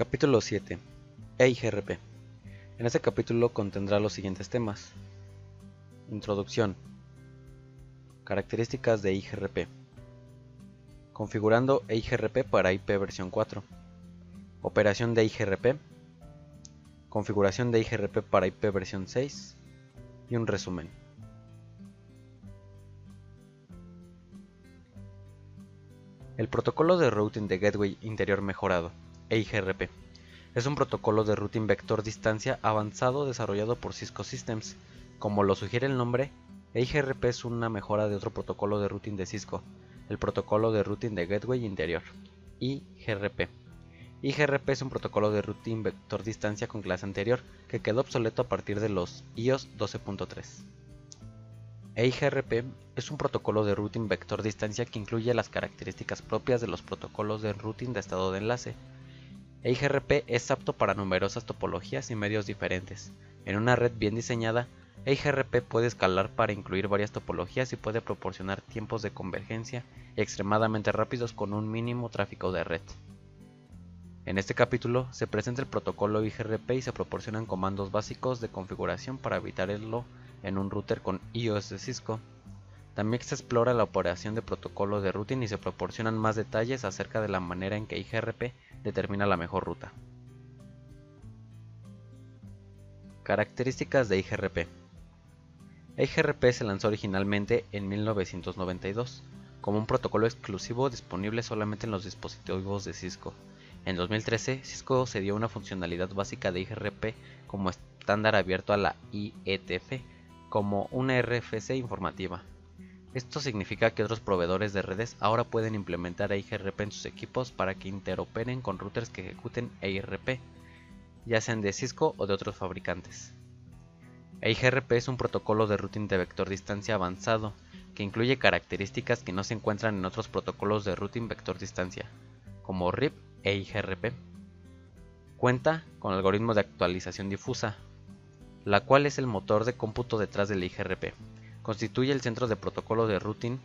Capítulo 7. EIGRP. En este capítulo contendrá los siguientes temas: Introducción, características de EIGRP, configurando EIGRP para IP versión 4, operación de EIGRP, configuración de EIGRP para IP versión 6 y un resumen. El protocolo de routing de Gateway Interior Mejorado, EIGRP, es un protocolo de routing vector distancia avanzado desarrollado por Cisco Systems. Como lo sugiere el nombre, EIGRP es una mejora de otro protocolo de routing de Cisco, el protocolo de routing de Gateway Interior, IGRP. IGRP es un protocolo de routing vector distancia con clase anterior que quedó obsoleto a partir de los iOS 12.3. EIGRP es un protocolo de routing vector distancia que incluye las características propias de los protocolos de routing de estado de enlace. EIGRP es apto para numerosas topologías y medios diferentes. En una red bien diseñada, EIGRP puede escalar para incluir varias topologías y puede proporcionar tiempos de convergencia extremadamente rápidos con un mínimo tráfico de red. En este capítulo se presenta el protocolo EIGRP y se proporcionan comandos básicos de configuración para evitarlo en un router con iOS de Cisco. También se explora la operación de protocolo de routing y se proporcionan más detalles acerca de la manera en que EIGRP determina la mejor ruta. Características de EIGRP. EIGRP se lanzó originalmente en 1992 como un protocolo exclusivo disponible solamente en los dispositivos de Cisco. En 2013, Cisco cedió una funcionalidad básica de EIGRP como estándar abierto a la IETF como una RFC informativa. Esto significa que otros proveedores de redes ahora pueden implementar EIGRP en sus equipos para que interoperen con routers que ejecuten EIGRP, ya sean de Cisco o de otros fabricantes. EIGRP es un protocolo de routing de vector distancia avanzado que incluye características que no se encuentran en otros protocolos de routing vector distancia, como RIP e EIGRP. Cuenta con algoritmo de actualización difusa, la cual es el motor de cómputo detrás del EIGRP. Constituye el centro de protocolo de routing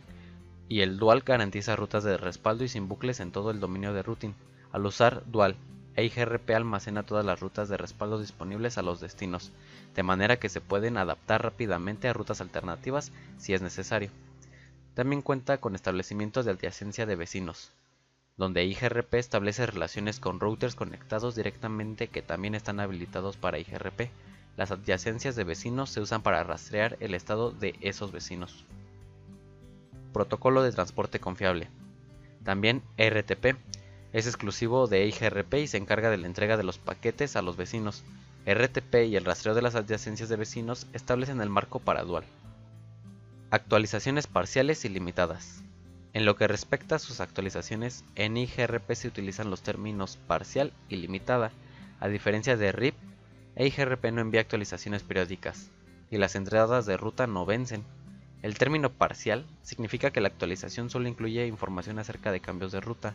y el dual garantiza rutas de respaldo y sin bucles en todo el dominio de routing. Al usar dual, EIGRP almacena todas las rutas de respaldo disponibles a los destinos, de manera que se pueden adaptar rápidamente a rutas alternativas si es necesario. También cuenta con establecimientos de adyacencia de vecinos, donde EIGRP establece relaciones con routers conectados directamente que también están habilitados para EIGRP. Las adyacencias de vecinos se usan para rastrear el estado de esos vecinos. Protocolo de transporte confiable. También RTP. Es exclusivo de EIGRP y se encarga de la entrega de los paquetes a los vecinos. RTP y el rastreo de las adyacencias de vecinos establecen el marco para dual. Actualizaciones parciales y limitadas. En lo que respecta a sus actualizaciones, en EIGRP se utilizan los términos parcial y limitada, a diferencia de RIP. EIGRP no envía actualizaciones periódicas, y las entradas de ruta no vencen. El término parcial significa que la actualización solo incluye información acerca de cambios de ruta,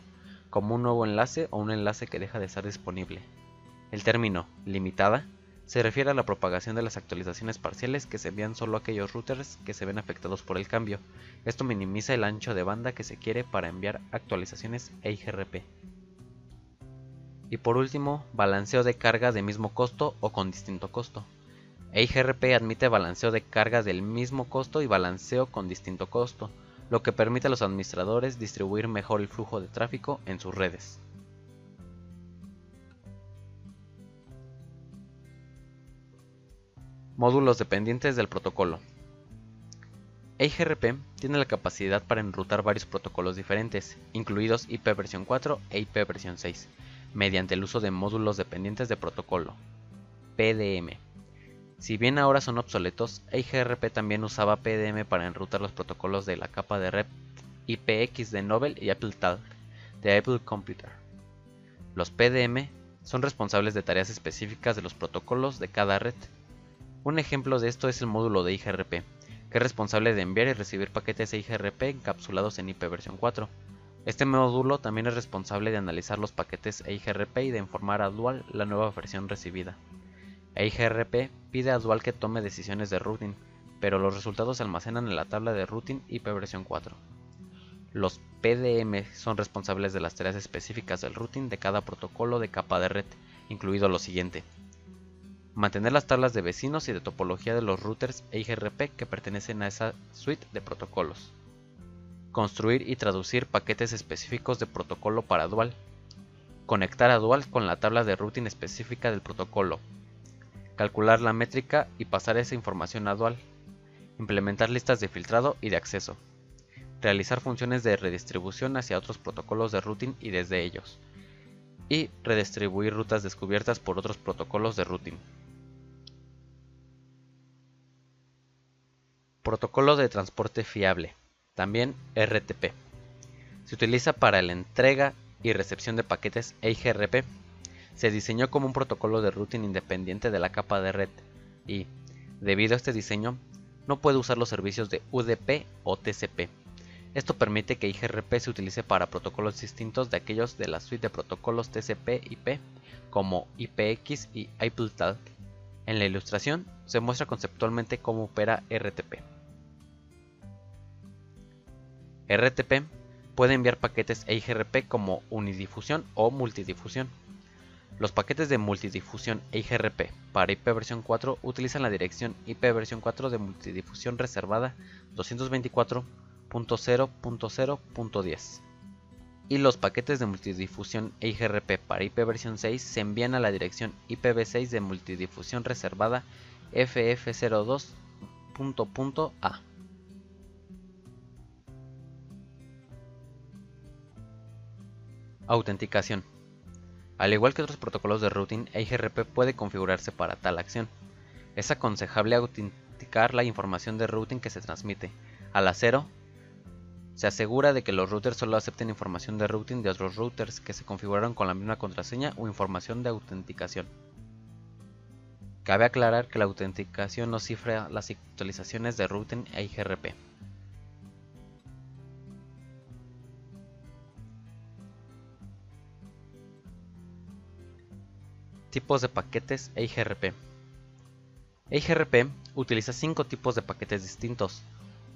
como un nuevo enlace o un enlace que deja de estar disponible. El término limitada se refiere a la propagación de las actualizaciones parciales que se envían solo a aquellos routers que se ven afectados por el cambio. Esto minimiza el ancho de banda que se quiere para enviar actualizaciones EIGRP. Y por último, balanceo de carga de mismo costo o con distinto costo. EIGRP admite balanceo de carga del mismo costo y balanceo con distinto costo, lo que permite a los administradores distribuir mejor el flujo de tráfico en sus redes. Módulos dependientes del protocolo. EIGRP tiene la capacidad para enrutar varios protocolos diferentes, incluidos IP versión 4 e IP versión 6, mediante el uso de módulos dependientes de protocolo, PDM. Si bien ahora son obsoletos, EIGRP también usaba PDM para enrutar los protocolos de la capa de red IPX de Novell y AppleTalk de Apple Computer. Los PDM son responsables de tareas específicas de los protocolos de cada red. Un ejemplo de esto es el módulo de EIGRP, que es responsable de enviar y recibir paquetes EIGRP encapsulados en IP versión 4. Este módulo también es responsable de analizar los paquetes EIGRP y de informar a Dual la nueva versión recibida. EIGRP pide a Dual que tome decisiones de routing, pero los resultados se almacenan en la tabla de routing IP versión 4. Los PDM son responsables de las tareas específicas del routing de cada protocolo de capa de red, incluido lo siguiente: mantener las tablas de vecinos y de topología de los routers EIGRP que pertenecen a esa suite de protocolos. Construir y traducir paquetes específicos de protocolo para Dual. Conectar a Dual con la tabla de routing específica del protocolo. Calcular la métrica y pasar esa información a Dual. Implementar listas de filtrado y de acceso. Realizar funciones de redistribución hacia otros protocolos de routing y desde ellos. Y redistribuir rutas descubiertas por otros protocolos de routing. Protocolo de transporte fiable, también RTP. Se utiliza para la entrega y recepción de paquetes EIGRP. Se diseñó como un protocolo de routing independiente de la capa de red y, debido a este diseño, no puede usar los servicios de UDP o TCP. Esto permite que EIGRP se utilice para protocolos distintos de aquellos de la suite de protocolos TCP/IP, como IPX y IPTALK. En la ilustración se muestra conceptualmente cómo opera RTP. RTP puede enviar paquetes EIGRP como unidifusión o multidifusión. Los paquetes de multidifusión EIGRP para IP versión 4 utilizan la dirección IP versión 4 de multidifusión reservada 224.0.0.10. Y los paquetes de multidifusión EIGRP para IP versión 6 se envían a la dirección IPv6 de multidifusión reservada FF02.A. Autenticación. Al igual que otros protocolos de routing, EIGRP puede configurarse para tal acción. Es aconsejable autenticar la información de routing que se transmite. Al hacerlo, se asegura de que los routers solo acepten información de routing de otros routers que se configuraron con la misma contraseña o información de autenticación. Cabe aclarar que la autenticación no cifra las actualizaciones de routing EIGRP. Tipos de paquetes EIGRP. EIGRP utiliza 5 tipos de paquetes distintos,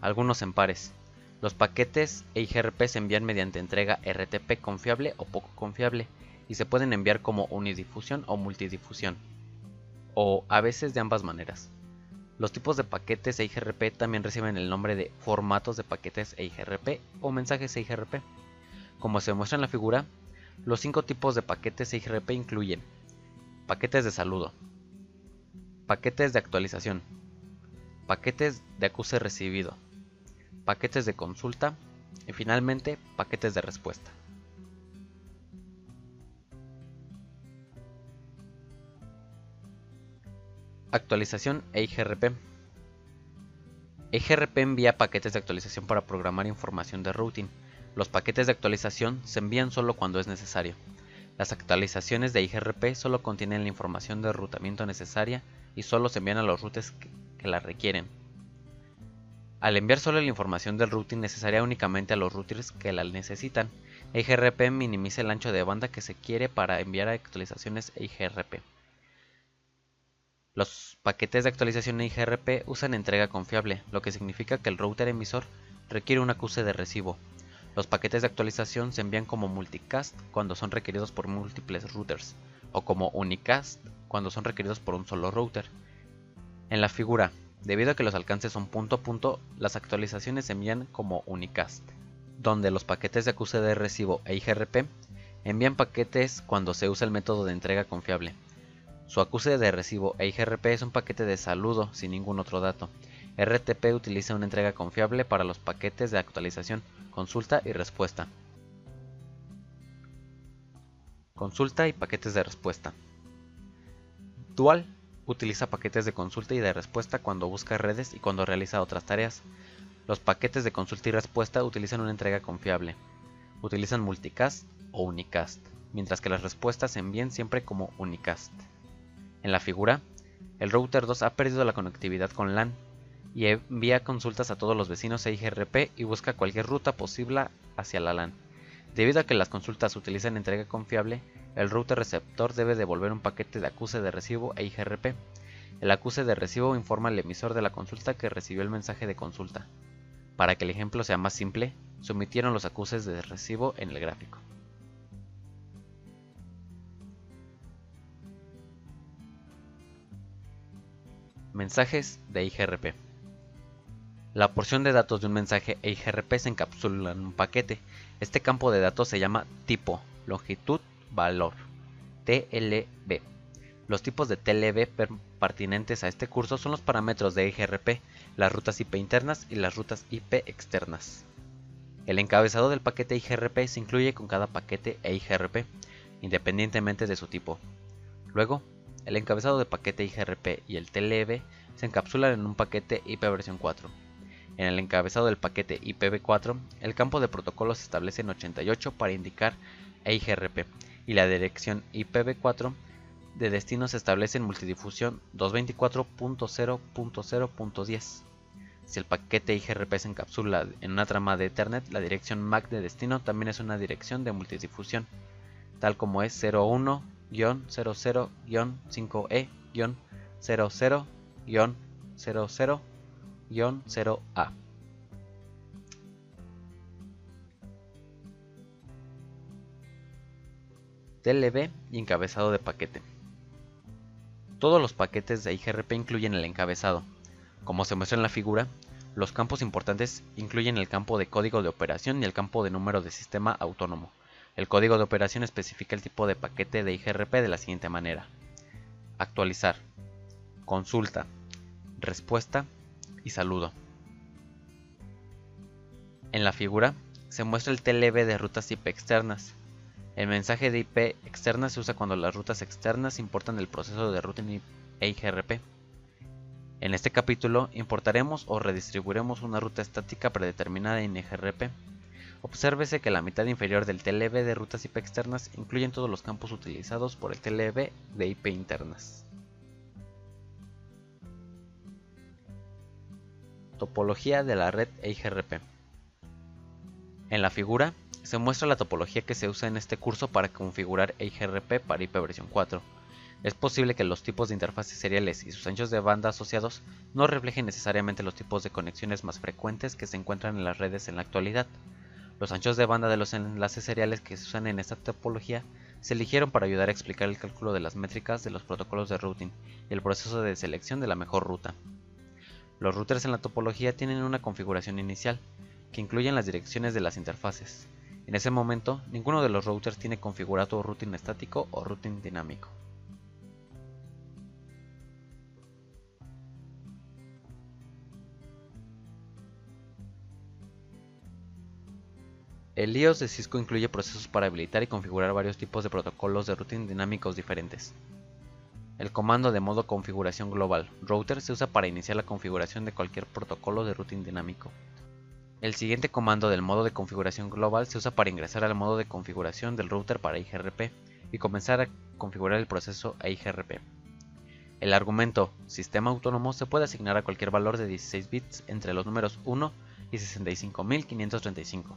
algunos en pares. Los paquetes EIGRP se envían mediante entrega RTP confiable o poco confiable y se pueden enviar como unidifusión o multidifusión, o a veces de ambas maneras. Los tipos de paquetes EIGRP también reciben el nombre de formatos de paquetes EIGRP o mensajes EIGRP. Como se muestra en la figura, los 5 tipos de paquetes EIGRP incluyen paquetes de saludo, paquetes de actualización, paquetes de acuse recibido, paquetes de consulta y finalmente paquetes de respuesta. Actualización EIGRP. EIGRP envía paquetes de actualización para programar información de routing. Los paquetes de actualización se envían solo cuando es necesario. Las actualizaciones de EIGRP solo contienen la información de rutamiento necesaria y solo se envían a los routers que la requieren. Al enviar solo la información del routing necesaria únicamente a los routers que la necesitan, EIGRP minimiza el ancho de banda que se quiere para enviar actualizaciones EIGRP. Los paquetes de actualización EIGRP usan entrega confiable, lo que significa que el router emisor requiere un acuse de recibo. Los paquetes de actualización se envían como multicast cuando son requeridos por múltiples routers, o como unicast cuando son requeridos por un solo router. En la figura, debido a que los alcances son punto a punto, las actualizaciones se envían como unicast, donde los paquetes de acuse de recibo EIGRP envían paquetes cuando se usa el método de entrega confiable. Su acuse de recibo EIGRP es un paquete de saludo sin ningún otro dato. RTP utiliza una entrega confiable para los paquetes de actualización, consulta y respuesta. Consulta y paquetes de respuesta. Dual utiliza paquetes de consulta y de respuesta cuando busca redes y cuando realiza otras tareas. Los paquetes de consulta y respuesta utilizan una entrega confiable. Utilizan multicast o unicast, mientras que las respuestas se envían siempre como unicast. En la figura, el router 2 ha perdido la conectividad con LAN y envía consultas a todos los vecinos EIGRP y busca cualquier ruta posible hacia la LAN. Debido a que las consultas utilizan entrega confiable, el router receptor debe devolver un paquete de acuse de recibo EIGRP. El acuse de recibo informa al emisor de la consulta que recibió el mensaje de consulta. Para que el ejemplo sea más simple, se omitieron los acuses de recibo en el gráfico. Mensajes de IGRP. La porción de datos de un mensaje EIGRP se encapsula en un paquete. Este campo de datos se llama tipo, longitud, valor, TLB. Los tipos de TLB pertinentes a este curso son los parámetros de EIGRP, las rutas IP internas y las rutas IP externas. El encabezado del paquete EIGRP se incluye con cada paquete EIGRP, independientemente de su tipo. Luego, el encabezado del paquete IGRP y el TLB se encapsulan en un paquete IP versión 4. En el encabezado del paquete IPv4, el campo de protocolo se establece en 88 para indicar EIGRP y la dirección IPv4 de destino se establece en multidifusión 224.0.0.10. Si el paquete IGRP se encapsula en una trama de Ethernet, la dirección MAC de destino también es una dirección de multidifusión, tal como es 01-00-5E-00-00-0A. TLB y encabezado de paquete. Todos los paquetes de IGRP incluyen el encabezado. Como se muestra en la figura, los campos importantes incluyen el campo de código de operación y el campo de número de sistema autónomo. El código de operación especifica el tipo de paquete de IGRP de la siguiente manera: actualizar, consulta, respuesta y saludo. En la figura se muestra el TLB de rutas IP externas. El mensaje de IP externa se usa cuando las rutas externas importan el proceso de routing EIGRP. En este capítulo importaremos o redistribuiremos una ruta estática predeterminada en IGRP. Obsérvese que la mitad inferior del TLB de rutas IP externas incluye todos los campos utilizados por el TLB de IP internas. Topología de la red EIGRP. En la figura se muestra la topología que se usa en este curso para configurar EIGRP para IP versión 4. Es posible que los tipos de interfaces seriales y sus anchos de banda asociados no reflejen necesariamente los tipos de conexiones más frecuentes que se encuentran en las redes en la actualidad. Los anchos de banda de los enlaces seriales que se usan en esta topología se eligieron para ayudar a explicar el cálculo de las métricas de los protocolos de routing y el proceso de selección de la mejor ruta. Los routers en la topología tienen una configuración inicial, que incluyen las direcciones de las interfaces. En ese momento, ninguno de los routers tiene configurado routing estático o routing dinámico. El IOS de Cisco incluye procesos para habilitar y configurar varios tipos de protocolos de routing dinámicos diferentes. El comando de modo configuración global router se usa para iniciar la configuración de cualquier protocolo de routing dinámico. El siguiente comando del modo de configuración global se usa para ingresar al modo de configuración del router para IGRP y comenzar a configurar el proceso IGRP. El argumento sistema autónomo se puede asignar a cualquier valor de 16 bits entre los números 1 y 65.535.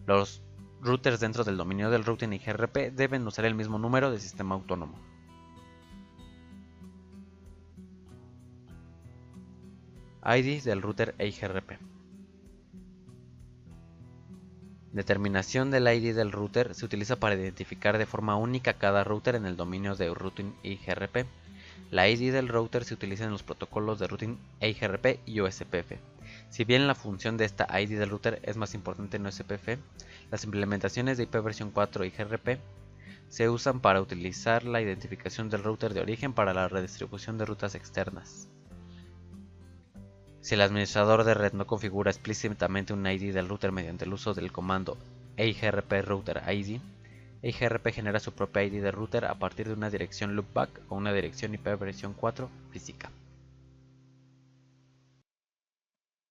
Los routers dentro del dominio del routing IGRP deben usar el mismo número de sistema autónomo. ID del router IGRP. Determinación del ID del router se utiliza para identificar de forma única cada router en el dominio de routing IGRP. La ID del router se utiliza en los protocolos de routing EIGRP y USPF. Si bien la función de esta ID del router es más importante en USPF, las implementaciones de IP versión 4 IGRP se usan para utilizar la identificación del router de origen para la redistribución de rutas externas. Si el administrador de red no configura explícitamente un ID del router mediante el uso del comando EIGRP router ID, EIGRP genera su propia ID de router a partir de una dirección loopback o una dirección IP versión 4 física.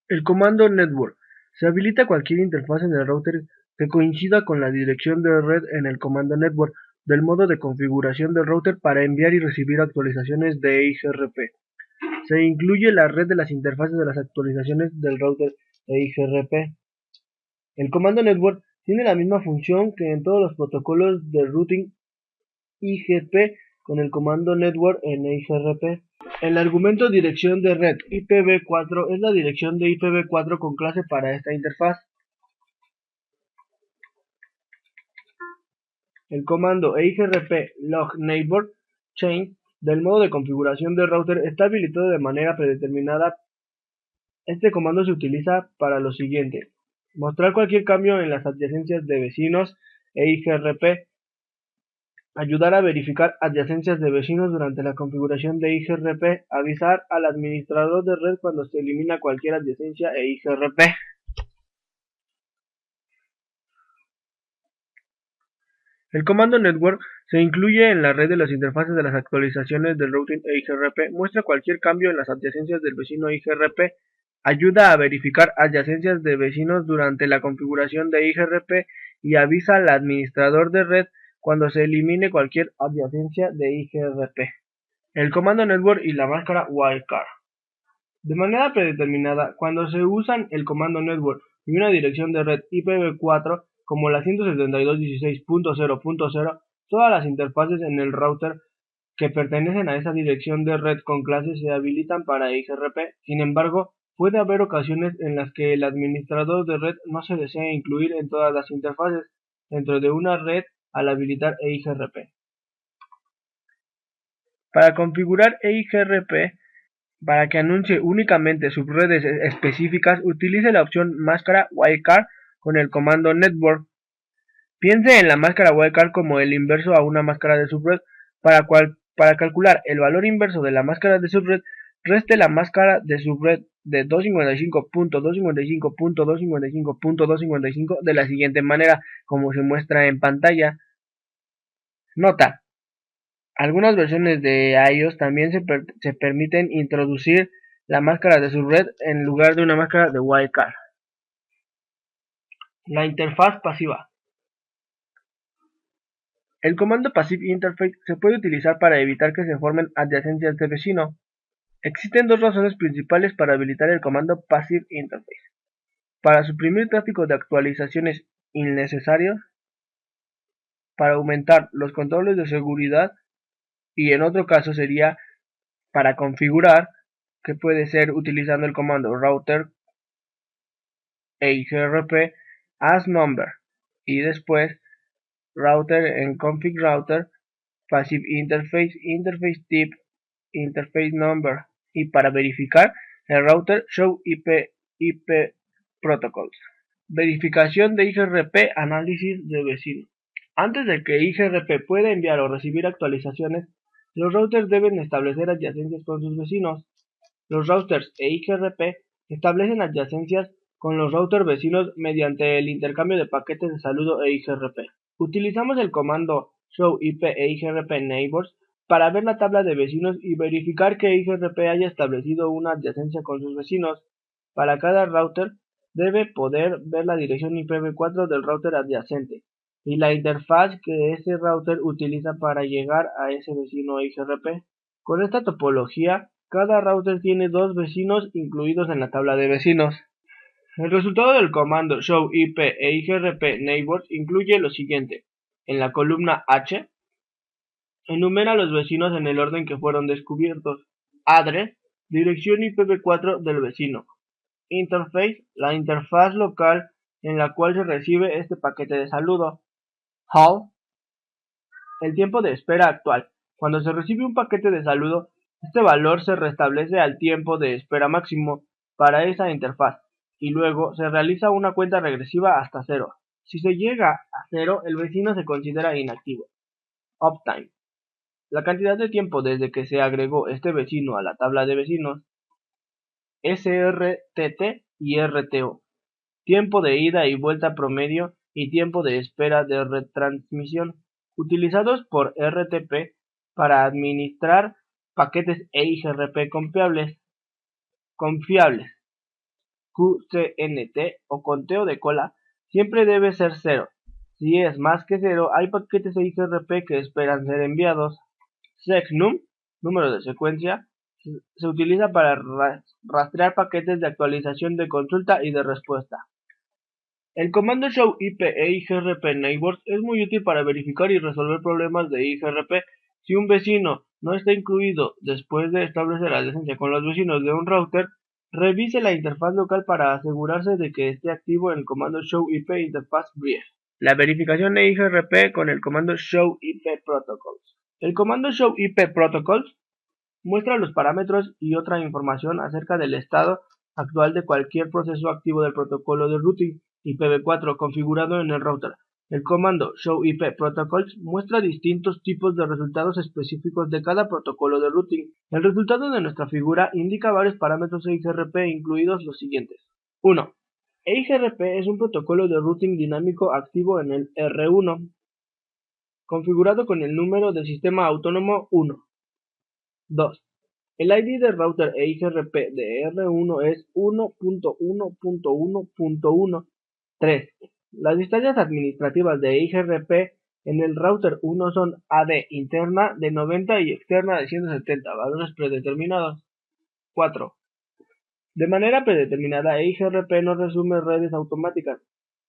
El comando network. Se habilita cualquier interfaz en el router que coincida con la dirección de red en el comando network del modo de configuración del router para enviar y recibir actualizaciones de EIGRP. Se incluye la red de las interfaces de las actualizaciones del router EIGRP. El comando network tiene la misma función que en todos los protocolos de routing IGP con el comando network en EIGRP. El argumento dirección de red IPv4 es la dirección de IPv4 con clase para esta interfaz. El comando EIGRP log neighbor change del modo de configuración del router está habilitado de manera predeterminada. Este comando se utiliza para lo siguiente: mostrar cualquier cambio en las adyacencias de vecinos EIGRP, ayudar a verificar adyacencias de vecinos durante la configuración de EIGRP, avisar al administrador de red cuando se elimina cualquier adyacencia EIGRP. El comando network se incluye en la red de las interfaces de las actualizaciones del routing EIGRP, muestra cualquier cambio en las adyacencias del vecino EIGRP, ayuda a verificar adyacencias de vecinos durante la configuración de EIGRP y avisa al administrador de red cuando se elimine cualquier adyacencia de EIGRP. El comando network y la máscara wildcard. De manera predeterminada, cuando se usan el comando network y una dirección de red IPv4 como la 172.16.0.0, todas las interfaces en el router que pertenecen a esa dirección de red con clase se habilitan para EIGRP. Sin embargo, puede haber ocasiones en las que el administrador de red no se desea incluir en todas las interfaces dentro de una red al habilitar EIGRP. Para configurar EIGRP para que anuncie únicamente subredes específicas, utilice la opción máscara wildcard con el comando network. Piense en la máscara wildcard como el inverso a una máscara de subred. Para calcular el valor inverso de la máscara de subred, reste la máscara de subred de 255.255.255.255 de la siguiente manera, como se muestra en pantalla. Nota: algunas versiones de iOS también se permiten introducir la máscara de subred en lugar de una máscara de wildcard. La interfaz pasiva. El comando passive interface se puede utilizar para evitar que se formen adyacencias de vecino. Existen dos razones principales para habilitar el comando passive interface: para suprimir tráfico de actualizaciones innecesarios, para aumentar los controles de seguridad, y en otro caso sería para configurar, que puede ser utilizando el comando router EIGRP as number y después router en config router passive interface interface type interface number, y para verificar el router show IP protocols. Verificación de EIGRP análisis de vecino. Antes de que EIGRP pueda enviar o recibir actualizaciones, los routers deben establecer adyacencias con sus vecinos. Los routers EIGRP establecen adyacencias con los routers vecinos mediante el intercambio de paquetes de saludo EIGRP. Utilizamos el comando show IP EIGRP neighbors para ver la tabla de vecinos y verificar que EIGRP haya establecido una adyacencia con sus vecinos. Para cada router debe poder ver la dirección IPv4 del router adyacente y la interfaz que ese router utiliza para llegar a ese vecino EIGRP. Con esta topología, cada router tiene dos vecinos incluidos en la tabla de vecinos. El resultado del comando show IP EIGRP neighbors incluye lo siguiente: en la columna H, enumera los vecinos en el orden que fueron descubiertos. Address, dirección IPv4 del vecino. Interface, la interfaz local en la cual se recibe este paquete de saludo. Halt, el tiempo de espera actual. Cuando se recibe un paquete de saludo, este valor se restablece al tiempo de espera máximo para esa interfaz, y luego se realiza una cuenta regresiva hasta 0. Si se llega a 0, el vecino se considera inactivo. Uptime, la cantidad de tiempo desde que se agregó este vecino a la tabla de vecinos. SRTT y RTO, tiempo de ida y vuelta promedio y tiempo de espera de retransmisión, utilizados por RTP para administrar paquetes EIGRP confiables. QCNT o conteo de cola siempre debe ser 0. Si es más que 0, hay paquetes EIGRP que esperan ser enviados. SecNum, número de secuencia, se utiliza para rastrear paquetes de actualización de consulta y de respuesta. El comando show IP EIGRP neighbors es muy útil para verificar y resolver problemas de EIGRP. Si un vecino no está incluido después de establecer adyacencia con los vecinos de un router, revise la interfaz local para asegurarse de que esté activo en el comando show IP interface brief. La verificación EIGRP con el comando Show IP Protocols. El comando Show IP Protocols muestra los parámetros y otra información acerca del estado actual de cualquier proceso activo del protocolo de routing IPv4 configurado en el router. El comando Show IP Protocols muestra distintos tipos de resultados específicos de cada protocolo de routing. El resultado de nuestra figura indica varios parámetros EIGRP, incluidos los siguientes. 1. EIGRP es un protocolo de routing dinámico activo en el R1, configurado con el número de sistema autónomo 1. 2. El ID del router EIGRP de R1 es 1.1.1.1. 3. Las distancias administrativas de EIGRP en el router 1 son AD interna de 90 y externa de 170, valores predeterminados. 4. De manera predeterminada, EIGRP no resume redes automáticas.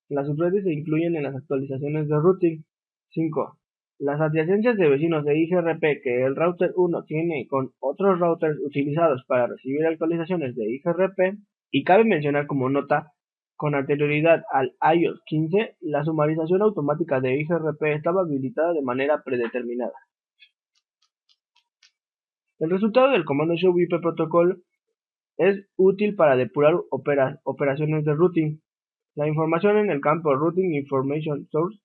Las subredes se incluyen en las actualizaciones de routing. 5. Las adyacencias de vecinos de IGRP que el router 1 tiene con otros routers utilizados para recibir actualizaciones de IGRP, y cabe mencionar como nota, con anterioridad al iOS 15, la sumarización automática de IGRP estaba habilitada de manera predeterminada. El resultado del comando Show IP Protocol es útil para depurar operaciones de routing. La información en el campo Routing Information Source,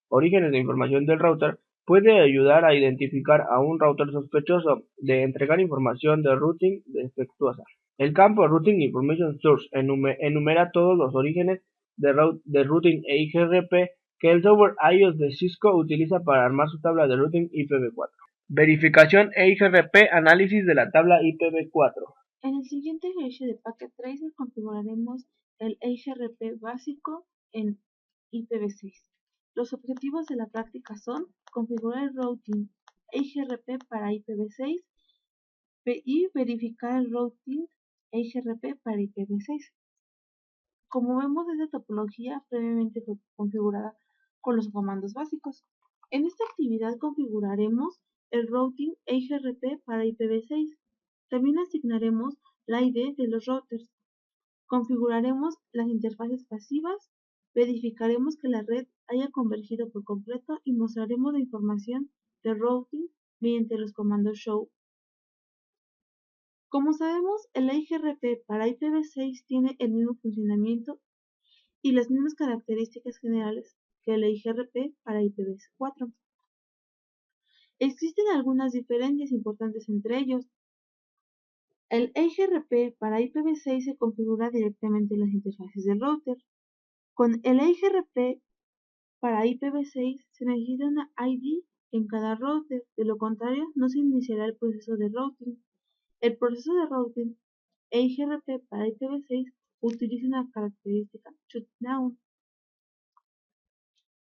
orígenes de información del router, puede ayudar a identificar a un router sospechoso de entregar información de routing defectuosa. El campo Routing Information Source enumera todos los orígenes de routing EIGRP que el software iOS de Cisco utiliza para armar su tabla de routing IPv4. Verificación EIGRP, análisis de la tabla IPv4. En el siguiente ejercicio de Packet Tracer configuraremos el EIGRP básico en IPv6. Los objetivos de la práctica son configurar el routing EIGRP para IPv6 y verificar el routing EIGRP para IPv6. Como vemos, esta topología previamente fue configurada con los comandos básicos. En esta actividad configuraremos el routing EIGRP para IPv6. También asignaremos la ID de los routers. Configuraremos las interfaces pasivas, verificaremos que la red haya convergido por completo y mostraremos la información de routing mediante los comandos show. Como sabemos, el EIGRP para IPv6 tiene el mismo funcionamiento y las mismas características generales que el EIGRP para IPv4. Existen algunas diferencias importantes entre ellos. El EIGRP para IPv6 se configura directamente en las interfaces del router. Con el EIGRP para IPv6 se necesita una ID en cada router, de lo contrario no se iniciará el proceso de routing. El proceso de routing EIGRP para IPv6 utiliza una característica shutdown.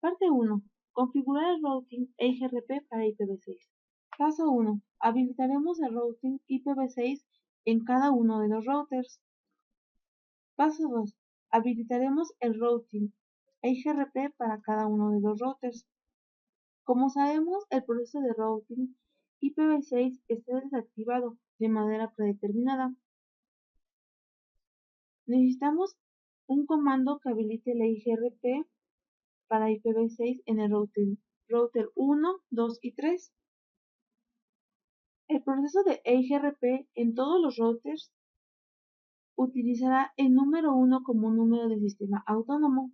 Parte 1. Configurar el routing EIGRP para IPv6. Paso 1. Habilitaremos el routing IPv6 en cada uno de los routers. Paso 2. Habilitaremos el routing EIGRP para cada uno de los routers. Como sabemos, el proceso de routing IPv6 está desactivado de manera predeterminada. Necesitamos un comando que habilite el EIGRP para IPv6 en el router 1, 2 y 3. El proceso de EIGRP en todos los routers utilizará el número 1 como un número de sistema autónomo.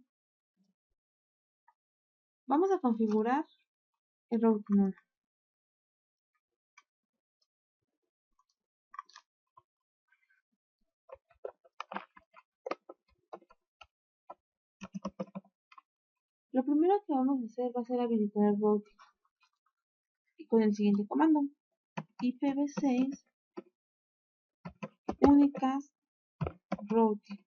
Vamos a configurar el routing 1. Lo primero que vamos a hacer va a ser habilitar el routing y con el siguiente comando: IPv6 unicast routing.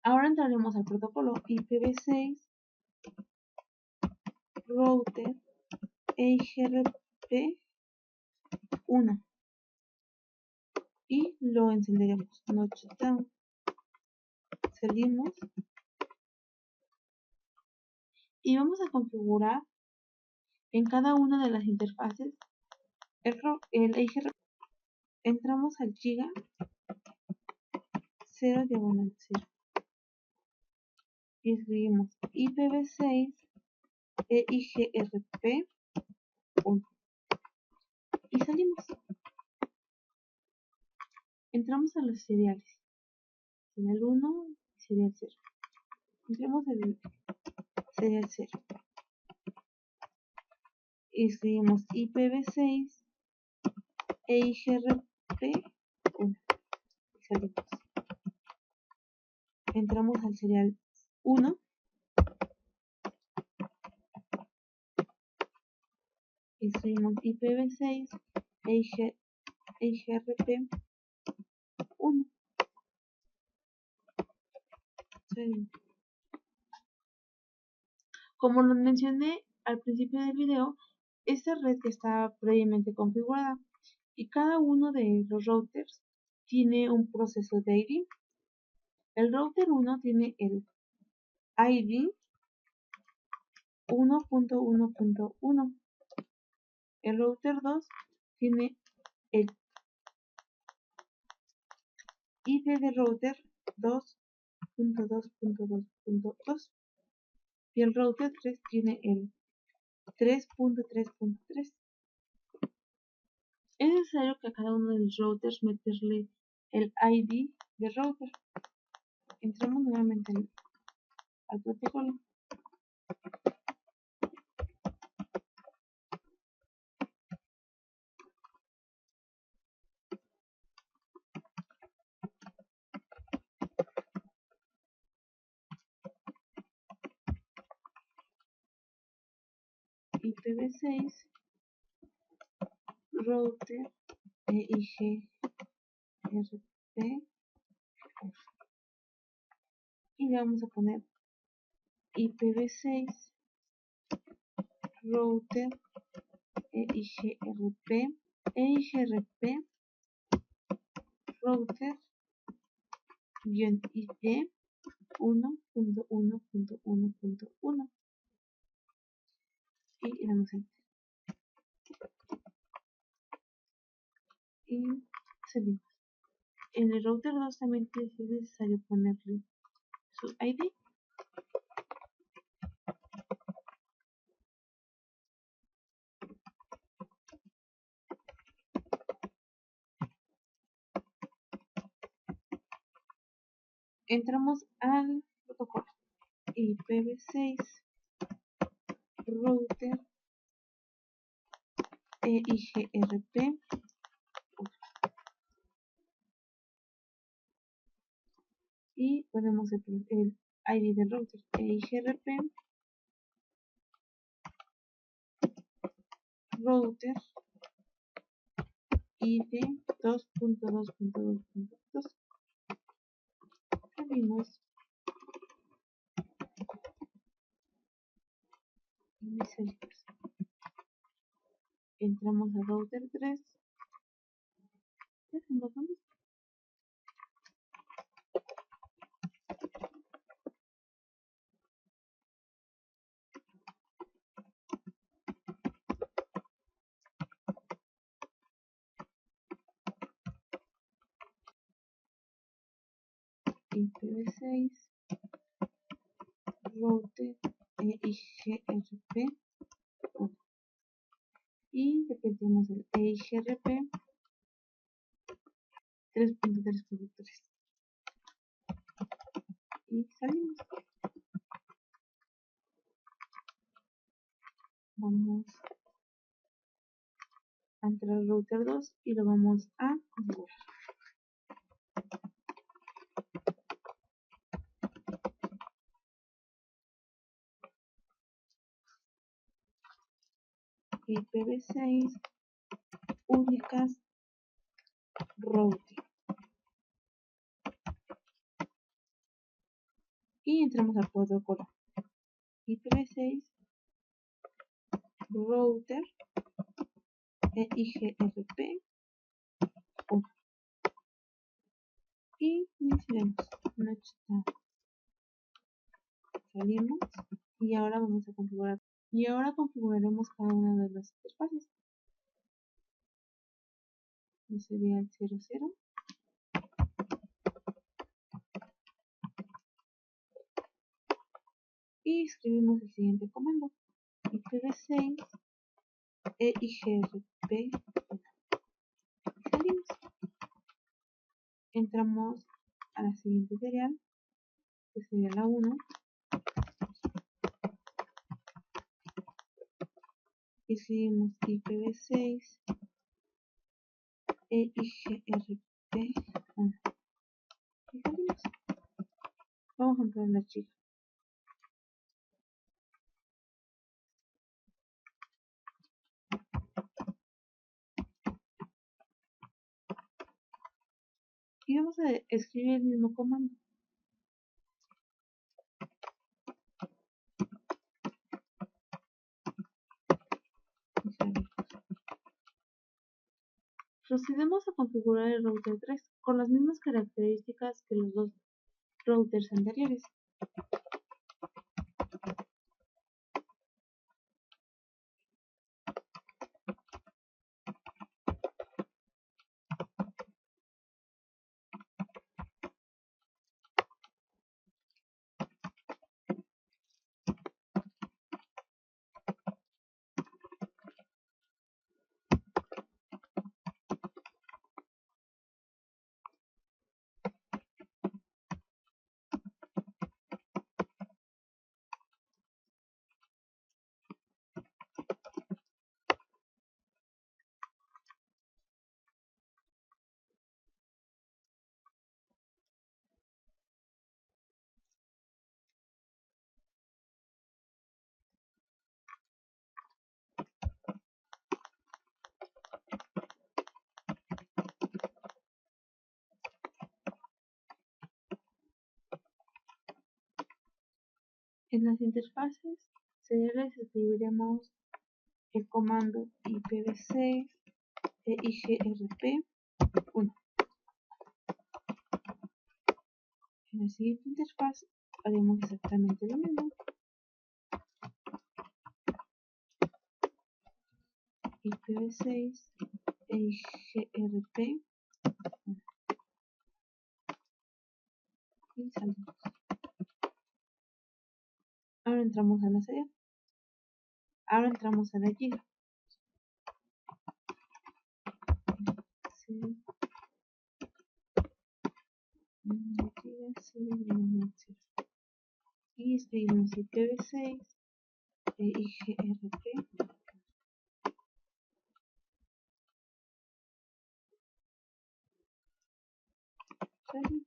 Ahora entraremos al protocolo IPv6 router EIGRP 1 y lo encenderemos. Notchdown. Salimos y vamos a configurar en cada una de las interfaces el EIGRP. Entramos al giga 0/0. y escribimos IPv6 EIGRP 1 y salimos. Entramos a los seriales, serial 1 y serial 0. Entramos al serial 0 y escribimos IPv6 EIGRP 1 y salimos. Entramos al serial 1 y escribimos IPv6 EIGRP 1. Salimos. Como lo mencioné al principio del video, esta red está previamente configurada y cada uno de los routers tiene un proceso de ID. El router 1 tiene el ID 1.1.1. El router 2 tiene el ID de router 2.2.2.2 y el router 3 tiene el 3.3.3. Es necesario que a cada uno de los routers meterle el ID de router. Entramos nuevamente al protocolo. IPv6 router EIGRP y le vamos a poner IPv6 router EIGRP router -id 1.1.1.1 y le damos enter y salimos. En el router 2 también es necesario ponerle su ID. Entramos al protocolo IPv6 router EIGRP y ponemos el ID del router EIGRP router ID 2.2.2.2. Salimos y salimos. Entramos al router 3 y hacemos lo mismo. IPv6 router EIGRP 1 y repetimos el EIGRP 3.3.3 y salimos. Vamos a entrar al router 2 y lo vamos a configurar. IPv6 únicas routing y entramos al protocolo IPv6 router EIGRP 1 y iniciamos. Salimos y ahora vamos a configurar. Y ahora configuraremos cada una de las interfaces. Sería el 00. y escribimos el siguiente comando: IPv6 EIGRP. Salimos. Entramos a la siguiente serial, que sería la 1. Escribimos IPv6 EIGRP. Y salimos. Vamos a entrar en la chica. Y vamos a escribir el mismo comando. Procedemos a configurar el router 3 con las mismas características que los dos routers anteriores. En las interfaces seriales escribiremos el comando IPv6 EIGRP 1. En la siguiente interfaz haremos exactamente lo mismo. IPv6 EIGRP 1. Y salimos. Ahora entramos a la serial. Ahora entramos a la giga. Sí. Y escribimos IPv6 EIGRP. Salimos.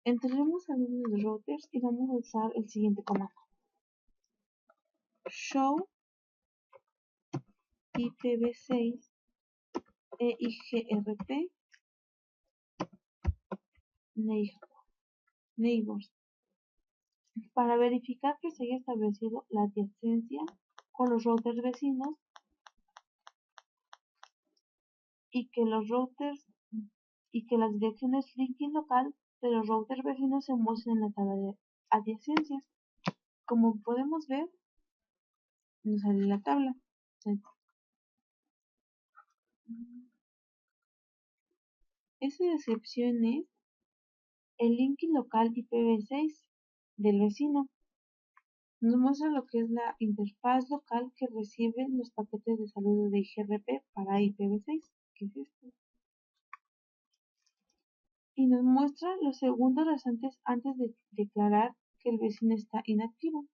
Entraremos al menú de routers y vamos a usar el siguiente comando: show IPv6 EIGRP neighbors, para verificar que se haya establecido la adyacencia con los routers vecinos y que las direcciones linking local de los routers vecinos se muestren en la tabla de adyacencias. Como podemos ver, nos sale la tabla. Esa descripción es el linking local IPv6 del vecino. Nos muestra lo que es la interfaz local que recibe los paquetes de saludo de IGRP para IPv6, que es esto. Y nos muestra los segundos restantes antes de declarar que el vecino está inactivo.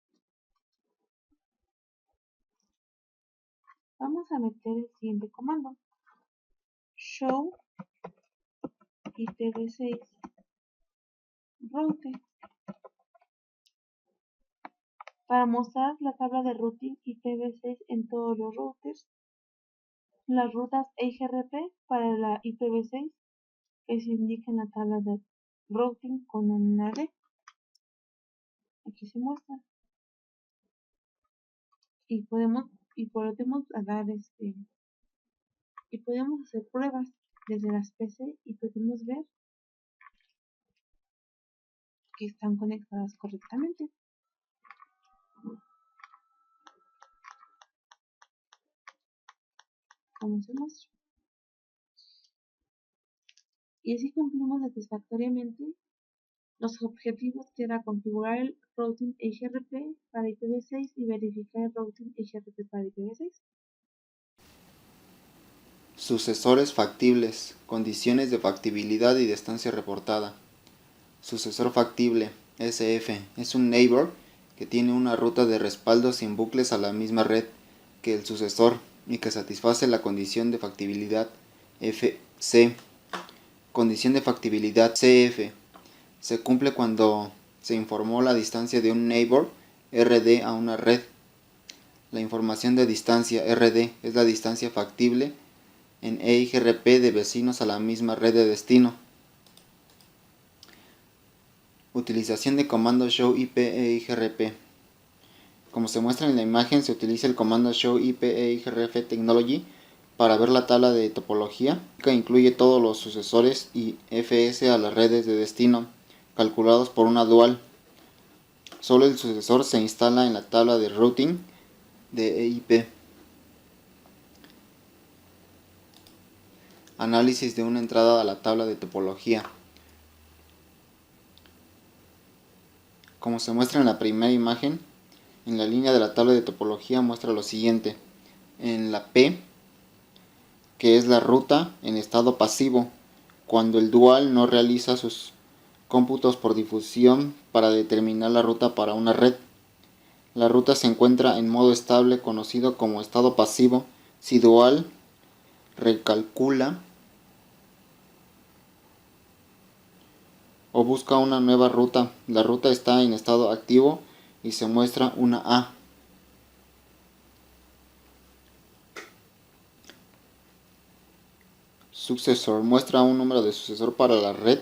Vamos a meter el siguiente comando: show IPv6 route, para mostrar la tabla de routing IPv6 en todos los routers, las rutas IGRP para la IPv6 que se indica en la tabla de routing con una D. Aquí se muestra. Y podemos dar y podemos hacer pruebas desde las PC y podemos ver que están conectadas correctamente. Como se muestra. Y así cumplimos satisfactoriamente Los objetivos que era configurar el routing EIGRP para IPv6 y verificar el routing EIGRP para IPv6. Sucesores factibles, condiciones de factibilidad y distancia reportada. Sucesor factible, SF, es un neighbor que tiene una ruta de respaldo sin bucles a la misma red que el sucesor y que satisface la condición de factibilidad FC. Condición de factibilidad CF. Se cumple cuando se informó la distancia de un neighbor RD a una red. La información de distancia RD es la distancia factible en EIGRP de vecinos a la misma red de destino. Utilización de comando show IP EIGRP. Como se muestra en la imagen, se utiliza el comando show IP EIGRP Technology para ver la tabla de topología, que incluye todos los sucesores y FS a las redes de destino, calculados por una dual. Solo el sucesor se instala en la tabla de routing de EIP. Análisis de una entrada a la tabla de topología. Como se muestra en la primera imagen, en la línea de la tabla de topología muestra lo siguiente. En la P, que es la ruta en estado pasivo, cuando el dual no realiza sus cómputos por difusión para determinar la ruta para una red. La ruta se encuentra en modo estable, conocido como estado pasivo, si dual recalcula o busca una nueva ruta. La ruta está en estado activo y se muestra una A. Sucesor muestra un número de sucesor para la red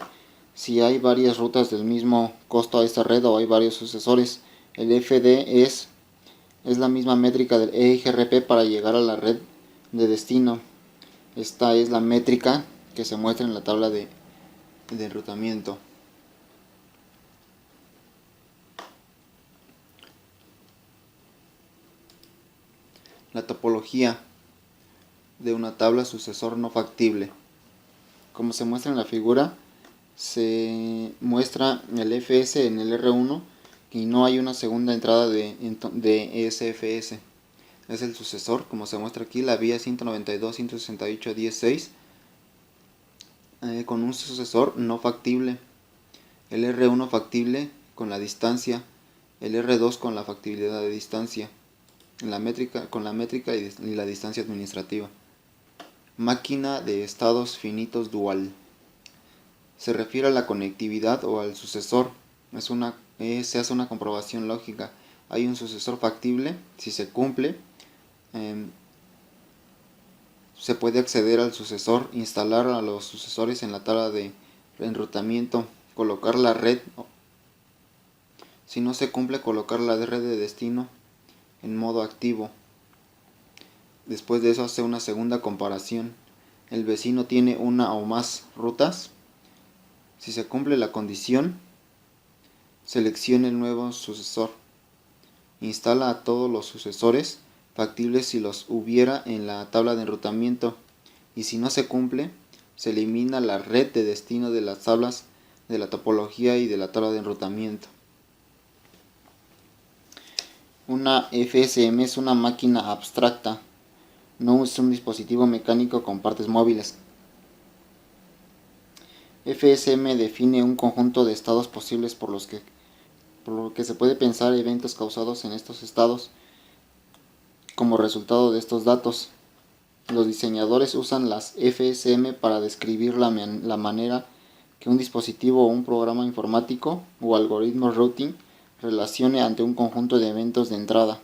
si hay varias rutas del mismo costo a esta red o hay varios sucesores. El FD es la misma métrica del EIGRP para llegar a la red de destino. Esta es la métrica que se muestra en la tabla de enrutamiento. La topología de una tabla sucesor no factible. Como se muestra en la figura, se muestra el FS en el R1 y no hay una segunda entrada de ESFS. Es el sucesor, como se muestra aquí, la vía 192.168.10.6 con un sucesor no factible. El R1 factible con la distancia, el R2 con la factibilidad de distancia, con la métrica y la distancia administrativa. Máquina de estados finitos dual. Se refiere a la conectividad o al sucesor. Se hace una comprobación lógica. Hay un sucesor factible. Si se cumple, se puede acceder al sucesor, instalar a los sucesores en la tabla de enrutamiento, colocar la red. Si no se cumple, colocar la red de destino en modo activo. Después de eso hace una segunda comparación. El vecino tiene una o más rutas. Si se cumple la condición, seleccione el nuevo sucesor. Instala a todos los sucesores factibles si los hubiera en la tabla de enrutamiento. Y si no se cumple, se elimina la red de destino de las tablas de la topología y de la tabla de enrutamiento. Una FSM es una máquina abstracta. No es un dispositivo mecánico con partes móviles. FSM define un conjunto de estados posibles por lo que se puede pensar eventos causados en estos estados como resultado de estos datos. Los diseñadores usan las FSM para describir la manera que un dispositivo o un programa informático o algoritmo routing relacione ante un conjunto de eventos de entrada.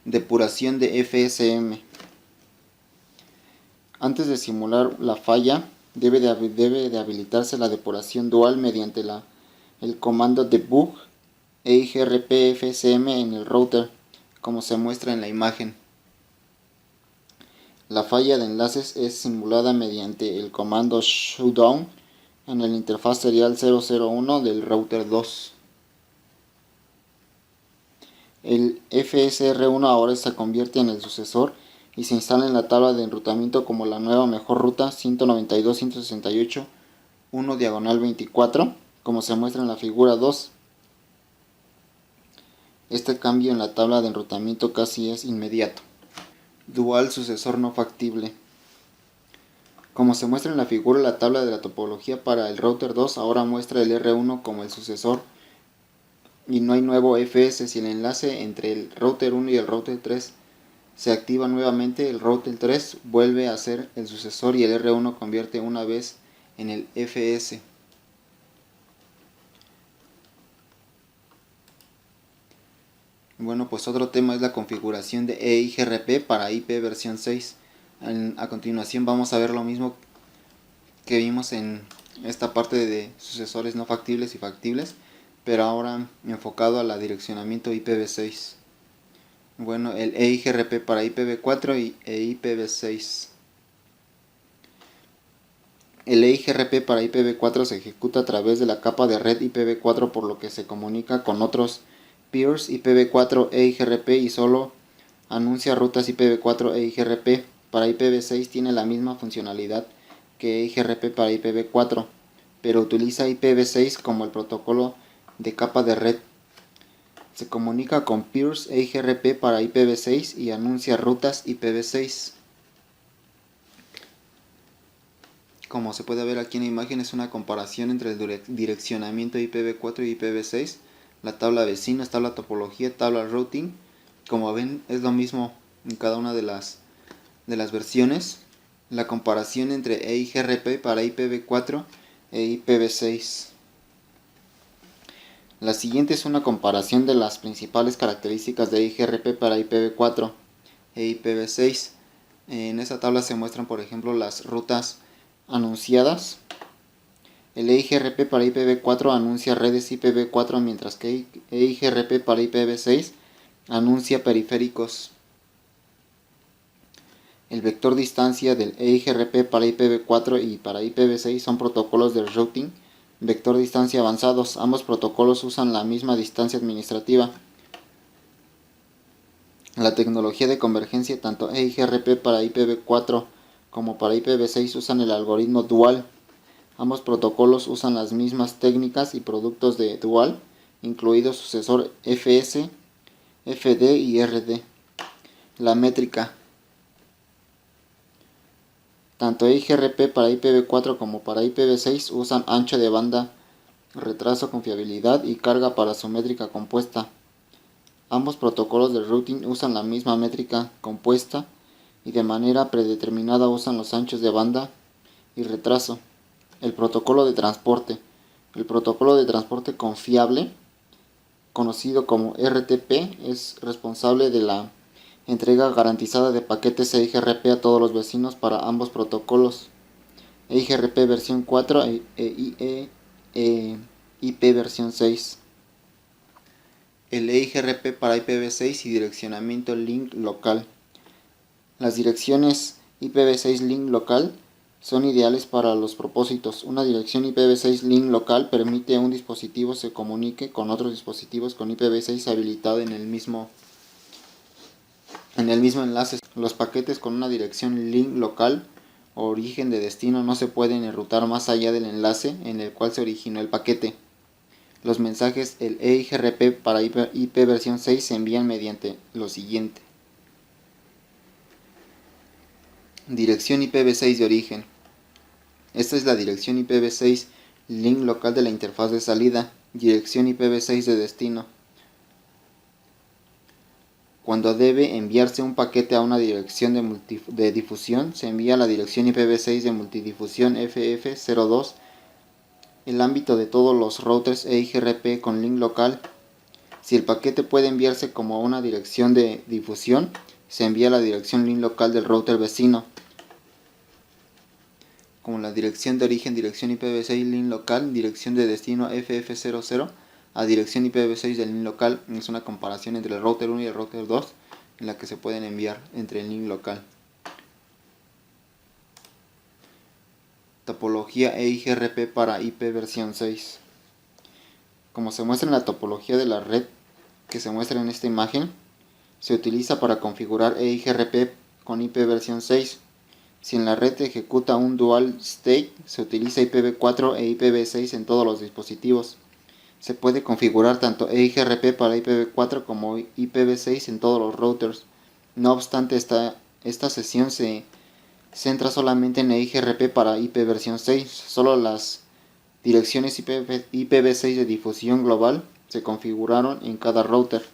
Depuración de FSM. Antes de simular la falla, debe de habilitarse la depuración dual mediante el comando debug EIGRP FSM en el router, como se muestra en la imagen. La falla de enlaces es simulada mediante el comando shutdown en el interfaz serial 001 del router 2. El FSR1 ahora se convierte en el sucesor y se instala en la tabla de enrutamiento como la nueva mejor ruta 192.168.1/24, como se muestra en la figura 2. Este cambio en la tabla de enrutamiento casi es inmediato. Dual sucesor no factible. Como se muestra en la figura, la tabla de la topología para el router 2 ahora muestra el R1 como el sucesor y no hay nuevo FS. Si el enlace entre el router 1 y el router 3 se activa nuevamente, el router 3 vuelve a ser el sucesor y el R1 convierte una vez en el FS. Bueno, pues otro tema es la configuración de EIGRP para IP versión 6. A continuación vamos a ver lo mismo que vimos en esta parte de sucesores no factibles y factibles, pero ahora enfocado a la direccionamiento IPv6. Bueno, el EIGRP para IPv4 e IPv6. El EIGRP para IPv4 se ejecuta a través de la capa de red IPv4, por lo que se comunica con otros peers IPv4 EIGRP y solo anuncia rutas IPv4 EIGRP. Para IPv6 tiene la misma funcionalidad que EIGRP para IPv4, pero utiliza IPv6 como el protocolo de capa de red. Se comunica con peers EIGRP para IPv6 y anuncia rutas IPv6. Como se puede ver aquí en la imagen, es una comparación entre el direccionamiento IPv4 y IPv6, la tabla vecinos, tabla topología, tabla routing. Como ven, es lo mismo en cada una de las versiones. La comparación entre EIGRP para IPv4 e IPv6. La siguiente es una comparación de las principales características de EIGRP para IPv4 e IPv6. En esta tabla se muestran, por ejemplo, las rutas anunciadas. El EIGRP para IPv4 anuncia redes IPv4, mientras que EIGRP para IPv6 anuncia periféricos. El vector distancia del EIGRP para IPv4 y para IPv6 son protocolos de routing vector distancia avanzados. Ambos protocolos usan la misma distancia administrativa. La tecnología de convergencia, tanto EIGRP para IPv4 como para IPv6 usan el algoritmo dual. Ambos protocolos usan las mismas técnicas y productos de dual, incluido sucesor FS, FD y RD. La métrica. Tanto EIGRP para IPv4 como para IPv6 usan ancho de banda, retraso, confiabilidad y carga para su métrica compuesta. Ambos protocolos de routing usan la misma métrica compuesta y de manera predeterminada usan los anchos de banda y retraso. El protocolo de transporte. El protocolo de transporte confiable, conocido como RTP, es responsable de la entrega garantizada de paquetes EIGRP a todos los vecinos para ambos protocolos. EIGRP versión 4 e IP versión 6. El EIGRP para IPv6 y direccionamiento link local. Las direcciones IPv6 link local son ideales para los propósitos. Una dirección IPv6 link local permite a un dispositivo se comunique con otros dispositivos con IPv6 habilitado en el mismo enlace. Los paquetes con una dirección link local o origen de destino no se pueden enrutar más allá del enlace en el cual se originó el paquete. Los mensajes el EIGRP para IP versión 6 se envían mediante lo siguiente. Dirección IPv6 de origen. Esta es la dirección IPv6 link local de la interfaz de salida. Dirección IPv6 de destino. Cuando debe enviarse un paquete a una dirección de difusión, se envía a la dirección IPv6 de multidifusión FF02. El ámbito de todos los routers EIGRP con link local. Si el paquete puede enviarse como una dirección de difusión, se envía a la dirección link local del router vecino. Como la dirección de origen, dirección IPv6 link local, dirección de destino FF00 a dirección IPv6 del link local. Es una comparación entre el router 1 y el router 2 en la que se pueden enviar entre el link local. Topología EIGRP para IP versión 6. Como se muestra en la topología de la red que se muestra en esta imagen, se utiliza para configurar EIGRP con IP versión 6. Si en la red ejecuta un dual state, se utiliza IPv4 e IPv6 en todos los dispositivos. Se puede configurar tanto EIGRP para IPv4 como IPv6 en todos los routers. No obstante, esta sesión se centra solamente en EIGRP para IP versión 6. Solo las direcciones IPv6 de difusión global se configuraron en cada router.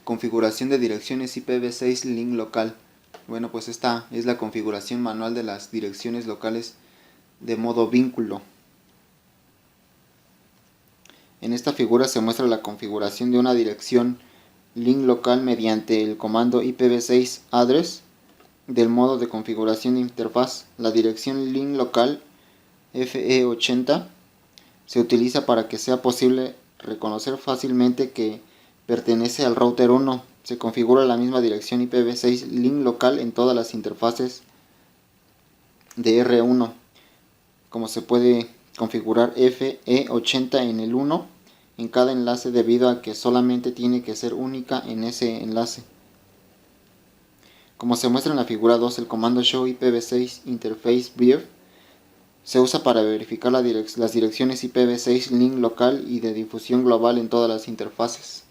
Configuración de direcciones IPv6 link local. Bueno, pues esta es la configuración manual de las direcciones locales de modo vínculo. En esta figura se muestra la configuración de una dirección link local mediante el comando IPv6 address del modo de configuración de interfaz. La dirección link local FE80 se utiliza para que sea posible reconocer fácilmente que pertenece al router 1. Se configura la misma dirección IPv6 link local en todas las interfaces de R1, como se puede configurar FE80 en el 1 en cada enlace debido a que solamente tiene que ser única en ese enlace. Como se muestra en la figura 2, el comando show IPv6 interface vir se usa para verificar las direcciones IPv6 link local y de difusión global en todas las interfaces.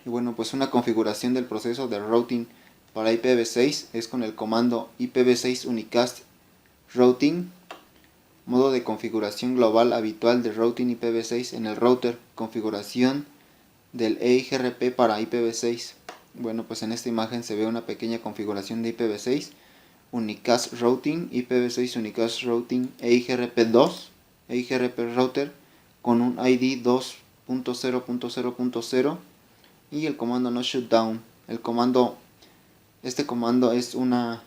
Y bueno, pues una configuración del proceso de routing para IPv6 es con el comando IPv6 unicast routing, modo de configuración global habitual de routing IPv6 en el router, configuración del EIGRP para IPv6. Bueno, pues en esta imagen se ve una pequeña configuración de IPv6, unicast routing, IPv6 unicast routing, EIGRP2, EIGRP router con un ID 2.0.0.0 y el comando no shutdown. Este comando es una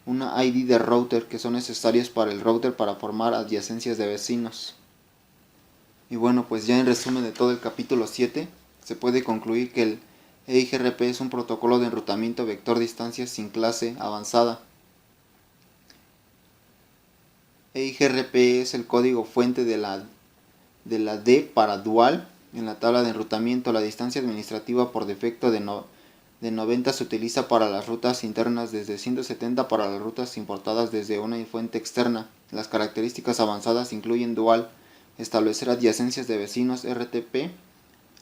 ID de router que son necesarias para el router para formar adyacencias de vecinos. Y bueno, pues ya en resumen de todo el capítulo 7, se puede concluir que el EIGRP es un protocolo de enrutamiento vector distancias sin clase avanzada. EIGRP es el código fuente de la D para dual. En la tabla de enrutamiento, la distancia administrativa por defecto de 90 se utiliza para las rutas internas, desde 170 para las rutas importadas desde una fuente externa. Las características avanzadas incluyen dual, establecer adyacencias de vecinos RTP,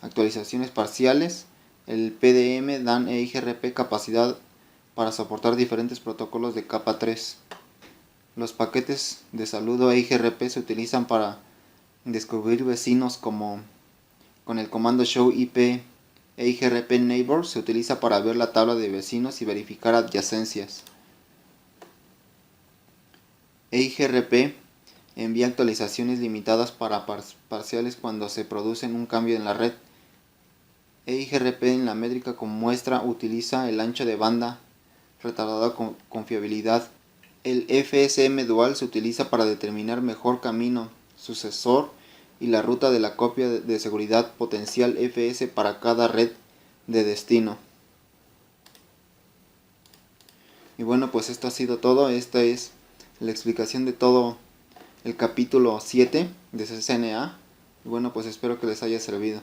actualizaciones parciales. El PDM dan EIGRP capacidad para soportar diferentes protocolos de capa 3. Los paquetes de saludo EIGRP se utilizan para descubrir vecinos con el comando show IP. EIGRP neighbor se utiliza para ver la tabla de vecinos y verificar adyacencias. EIGRP envía actualizaciones limitadas para parciales cuando se produce un cambio en la red. EIGRP en la métrica como muestra utiliza el ancho de banda retardado con fiabilidad. El FSM dual se utiliza para determinar mejor camino, sucesor y la ruta de la copia de seguridad potencial FS para cada red de destino. Y bueno, pues esto ha sido todo. Esta es la explicación de todo el capítulo 7 de CCNA. Y bueno, pues espero que les haya servido.